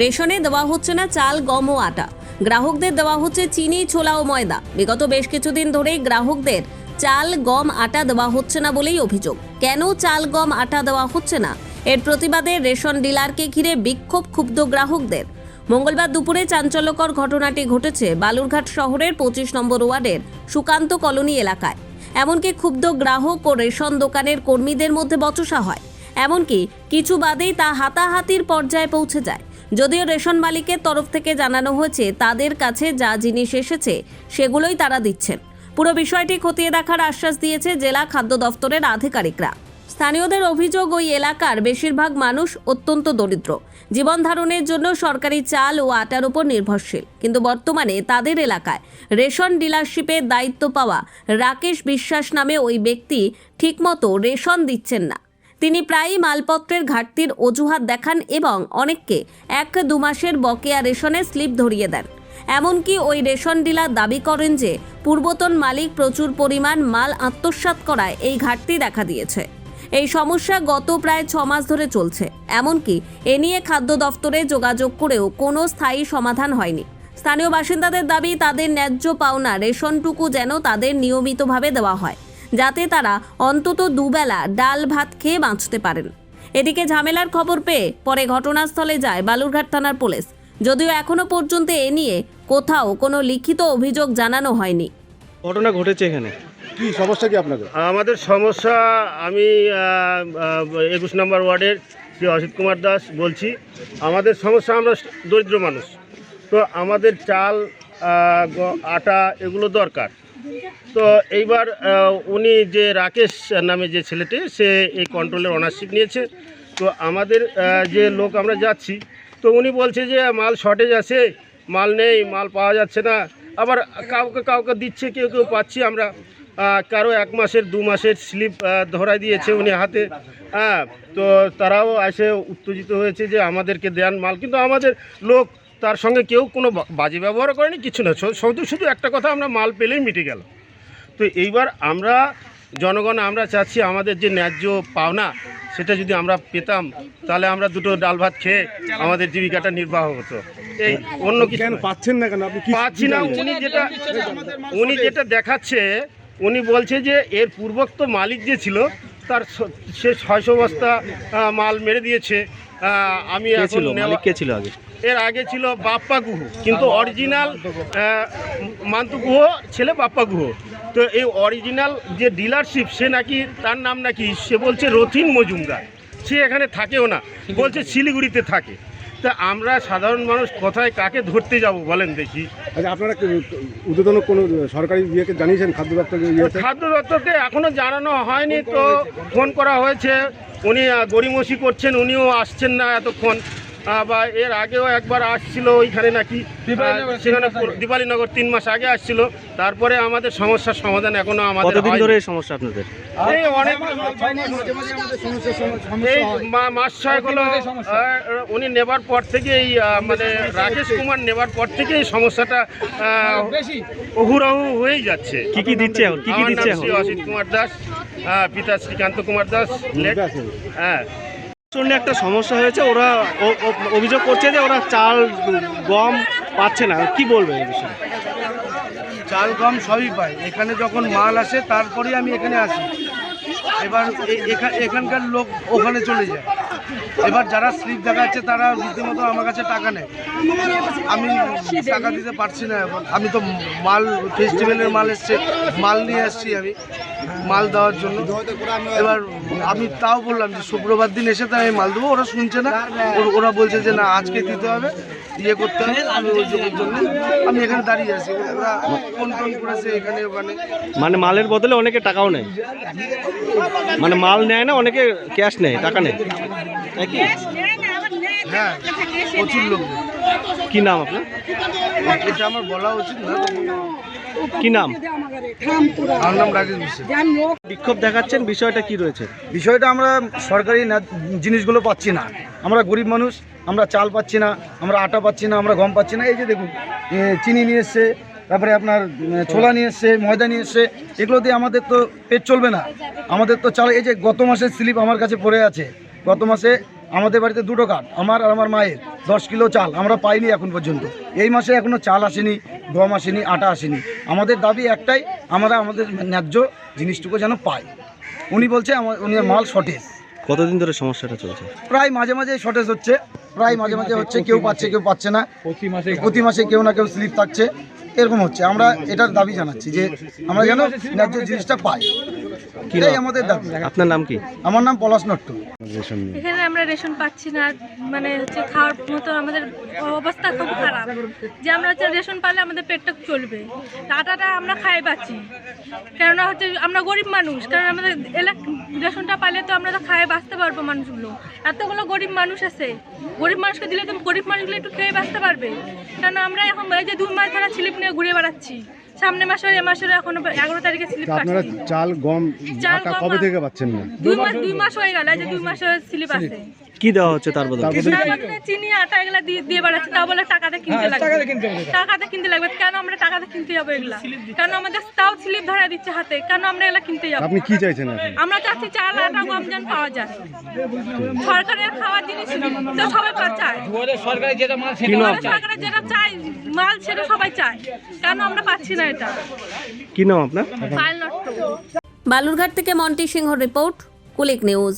রেশনে দেওয়া হচ্ছে না চাল, গম ও আটা। গ্রাহকদের দেওয়া হচ্ছে চিনি, ছোলা ও ময়দা। বিগত বেশ কিছুদিন ধরেই গ্রাহকদের চাল, গম, আটা দেওয়া হচ্ছে না বলেই অভিযোগ। কেন চাল, গম, আটা দেওয়া হচ্ছে না, এর প্রতিবাদে রেশন ডিলারকে ঘিরে বিক্ষোভ ক্ষুব্ধ গ্রাহকদের। মঙ্গলবার দুপুরে চাঞ্চল্যকর ঘটনাটি ঘটেছে বালুরঘাট শহরের 25 নম্বর ওয়ার্ডের সুকান্ত কলোনি এলাকায়। এমনকি ক্ষুব্ধ গ্রাহক ও রেশন দোকানের কর্মীদের মধ্যে বচসা হয়। এমনকি কিছু বাদেই তা হাতাহাতির পর্যায়ে পৌঁছে যায়। যদিও রেশন মালিকের তরফ থেকে জানানো হয়েছে তাদের কাছে যা জিনিস এসেছে সেগুলোই তারা দিচ্ছেন। পুরো বিষয়টি খতিয়ে দেখার আশ্বাস দিয়েছে জেলা খাদ্য দফতরের আধিকারিকরা। স্থানীয়দের অভিযোগ, ওই এলাকার বেশিরভাগ মানুষ অত্যন্ত দরিদ্র, জীবন ধারণের জন্য সরকারি চাল ও আটার উপর নির্ভরশীল। কিন্তু বর্তমানে তাদের এলাকায় রেশন ডিলারশিপের দায়িত্ব পাওয়া রাকেশ বিশ্বাস নামে ওই ব্যক্তি ঠিকমতো রেশন দিচ্ছেন না। তিনি প্রায়ই মালপত্রের ঘাটতির অজুহাত দেখান এবং অনেককে 1-2 মাসের বকেয়া রেশনের স্লিপ ধরিয়ে দেন। এমনকি ওই রেশন ডিলার দাবি করেন যে পূর্বতন মালিক প্রচুর পরিমাণ মাল আত্মসাৎ করায় এই ঘাটতি দেখা দিয়েছে। এই সমস্যা গত প্রায় 6 মাস ধরে চলছে। এমনকি এ নিয়ে খাদ্য দফতরে যোগাযোগ করেও কোনো স্থায়ী সমাধান হয়নি। স্থানীয় বাসিন্দাদের দাবি, তাদের ন্যায্য পাওনা রেশনটুকু যেন তাদের নিয়মিতভাবে দেওয়া হয়, যাতে তারা অন্তত দুবেলা ডাল ভাত খেয়ে বাঁচতে পারেন। এদিকে ঝামেলার খবর পেয়ে পরে ঘটনাস্থলে যায় বালুরঘাট থানার পুলিশ। যদিও এখনো পর্যন্ত এ নিয়ে কোথাও কোনো লিখিত অভিযোগ জানানো হয়নি। ঘটনা ঘটেছে এখানে, কি সমস্যা কি আপনাদের? আমাদের সমস্যা, আমি 21 নম্বর ওয়ার্ডের শ্রী অসিত কুমার দাস বলছি। আমাদের সমস্যা, আমরা দরিদ্র মানুষ, তো আমাদের চাল, আটা এগুলো দরকার। তো এইবার উনি যে রাকেশ নামে যে ছেলেটি, সে এই কন্ট্রোলের ওনারশিপ নিয়েছে। তো আমাদের যে লোক আমরা যাচ্ছি, তো উনি বলছে যে মাল শর্টেজ আছে, মাল নেই, মাল পাওয়া যাচ্ছে না। আবার কাউকে দিচ্ছে, কেউ পাচ্ছি আমরা। কারো 1 মাসের 2 মাসের স্লিপ ধরাই দিয়েছে উনি হাতে। তো তারাও এসে উত্তেজিত হয়েছে যে আমাদেরকে দেন মাল, কিন্তু আমাদের লোক তার সঙ্গে কেউ কোনো বাজে ব্যবহার করেনি, কিছু না। শুধু একটা কথা, আমরা মাল পেলেই মিটে গেল। তো এইবার আমরা জনগণ আমরা চাচ্ছি আমাদের যে ন্যায্য পাওনা, সেটা যদি আমরা পেতাম, তাহলে আমরা দুটো ডাল ভাত খেয়ে আমাদের জীবিকাটা নির্বাহ হতো। এই অন্য কিছু পাচ্ছেন না কেন? আপনি পাচ্ছি না। উনি যেটা দেখাচ্ছে, উনি বলছে যে এর পূর্বোক্ত মালিক যে ছিল তার সে 600 বস্তা মাল মেরে দিয়েছে। আমি এখন কে ছিল আগে? এর আগে ছিল বাপ্পা গুহ, কিন্তু অরিজিনাল মান্তু গুহ ছেলে বাপ্পা গুহ। তো এই অরিজিনাল যে ডিলারশিপ, সে নাকি, তার নাম নাকি, সে বলছে রথিন মজুমদার। সে এখানে থাকেও না, বলছে শিলিগুড়িতে থাকে। তা আমরা সাধারণ মানুষ কোথায় কাকে ধরতে যাব বলেন দেখি? আচ্ছা, আপনারা ঊর্ধ্বতন কোনো সরকারি ইয়েকে জানিয়েছেন, খাদ্য দপ্তরকে? খাদ্য দপ্তরকে এখনও জানানো হয়নি। তো ফোন করা হয়েছে, উনি গড়িমসি করছেন, উনিও আসছেন না এতক্ষণ। বা এর আগেও একবার আসছিল ওইখানে নাকি, সেখানে দীপালীনগর 3 মাস আগে আসছিল। তারপরে আমাদের সমস্যার সমাধান এখনো আমাদের কতদিন ধরে এই সমস্যা আপনাদের? এই অনেক, এই মাস 6 হলো উনি নেবার পর থেকে, এই মানে রাকেশ কুমার নেবার পর থেকে এই সমস্যাটা অহুরাহু হয়েই যাচ্ছে। কি দিচ্ছে? আমার নাম শ্রী অসিত কুমার দাস, পিতা শ্রীকান্ত কুমার দাস। হ্যাঁ, একটা সমস্যা হয়েছে, ওরা অভিযোগ করছে যে ওরা চাল, গম পাচ্ছে না। কি বলবে এই বিষয়ে? চাল, গম সবই পাই। এখানে যখন মাল আসে তারপরেই আমি এখানে আসি। এবার এখানকার লোক ওখানে চলে যায়। এবার যারা স্লিপ দেখাচ্ছে তারা রীতিমতো আমার কাছে টাকা নেয়। আমি টাকা দিতে পারছি না। এখন আমি তো মাল, ফেস্টিভ্যালের মাল এসছে, মাল নিয়ে আসছি আমি মাল দেওয়ার জন্য। এবার আমি তাও বললাম যে শুক্রবার দিন এসে তাই আমি মাল দেবো, ওরা শুনছে না। ওরা বলছে যে না, আজকে দিতে হবে, ইয়ে করতে হবে। আমি ওই জন্য আমি এখানে দাঁড়িয়ে আছি। ওরা ফোন করেছে এখানে ওখানে। মানে মালের বদলে অনেকে টাকাও নেয়, মানে মাল নেয় না, অনেকে ক্যাশ নেয়, টাকা নেয়। হ্যাঁ, প্রচুর লোক। কি নাম আপনার? এটা আমার বলা উচিত না। কি নাম? আমার নাম রাকেশ বিশ্বাস। বিক্ষোভ দেখাচ্ছেন, বিষয়টা কি রয়েছে? বিষয়টা, আমরা সরকারি জিনিসগুলো পাচ্ছি না। আমরা গরিব মানুষ, আমরা চাল পাচ্ছি না, আমরা আটা পাচ্ছি না, আমরা গম পাচ্ছি না। এই যে দেখুন, চিনি নিয়ে এসছে, তারপরে আপনার ছোলা নিয়ে এসছে, ময়দা নিয়ে এসছে। এগুলো দিয়ে আমাদের তো পেট চলবে না। আমাদের তো চাল, এই যে গত মাসের স্লিপ আমার কাছে পড়ে আছে, গত মাসে আমাদের বাড়িতে 2টো কার্ড, আমার আর আমার মায়ের 10 কিলো চাল আমরা পাইনি এখন পর্যন্ত। এই মাসে এখনও চাল আসেনি, গম আসেনি, আটা আসেনি। আমাদের দাবি একটাই, আমরা আমাদের ন্যায্য জিনিসটুকু যেন পাই। উনি বলছে উনি মাল শর্টেজ, কতদিন ধরে সমস্যাটা চলছে? প্রায় মাঝে মাঝে শর্টেজ হচ্ছে, প্রায় মাঝে মাঝে হচ্ছে, কেউ পাচ্ছে কেউ পাচ্ছে না, প্রতি মাসে কেউ না কেউ স্লিপ থাকছে, এরকম হচ্ছে। আমরা এটার দাবি জানাচ্ছি যে আমরা যেন ন্যায্য জিনিসটা পাই, এটাই আমাদের দাবি। আপনার নাম কি? আমার নাম পলাশ নট্ট। রেশন নিয়ে এখানে আমরা রেশন পাচ্ছি না, মানে হচ্ছে খাওয়ার মতো আমাদের অবস্থা খুব খারাপ, যে আমরা হচ্ছে রেশন পালে আমাদের পেটটা চলবে, আটাটা আমরা খাই পাচ্ছি, কেননা হচ্ছে আমরা গরিব মানুষ, কারণ আমাদের রেশনটা পালে তো আমরা তো খাই বাঁচতে পারবো। মানুষগুলো এতগুলো গরিব মানুষ আছে, গরিব মানুষকে দিলে তো গরিব মানুষগুলো একটু খেয়ে বাঁচতে পারবে, কেন আমরা এখন এই যে 2 মাস ধরে স্লিপ নিয়ে ঘুরে বেড়াচ্ছি, সামনে মাসের এ মাসের এখনো 11 তারিখে স্লিপ আপনারা পাচ্ছি। চাল গম চাল, আটা গম, কবে থেকে পাচ্ছেন না? 2 মাস হয়ে গেল, এই যে 2 মাসের স্লিপ আছে। কি দেওয়া হচ্ছে তার বদলে? আমাদের চিনি আটা এগুলা দিয়ে বেড়াচ্ছে, তা বলে টাকাতে কিনতে লাগবে, টাকাতে কিনতে লাগবে। কেন আমরা টাকাতে কিনতে যাবো এগুলা? কেন আমাদের তাও স্লিপ ধরা দিচ্ছে হাতে, কেন আমরা এগুলা কিনতে যাবো? আপনি কি চাইছেন এখন? আমরা চাচ্ছি চাল আটা গম যেন পাওয়া যায়, সরকারের খাওয়ার জিনিস তো সবাই চায়, সরকারের যেটা চাই মাল সেটা সবাই চায়, কেন আমরা পাচ্ছি না এটা? কি নাম আপনার? File not. বালুরঘাট থেকে মন্টি সিংহ রিপোর্ট, কুলিক নিউজ।